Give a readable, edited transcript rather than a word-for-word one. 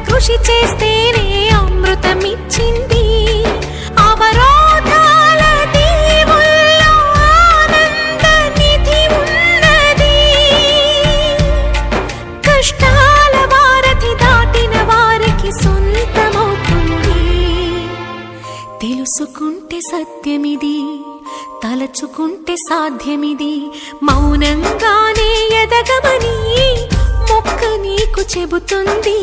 కృషి చేస్తేనే అమృతమిచ్చింది. అవరోధాల దీవుల్లో ఆనంద నిధి ఉన్నది. కష్టాల వారధి దాటిన వారికి సొంతమవుతుంది. తెలుసుకుంటే సత్యమిది, తలచుకుంటే సాధ్యమిది. మౌనంగానే ఎదగమని మొక్క నీకు చెబుతుంది.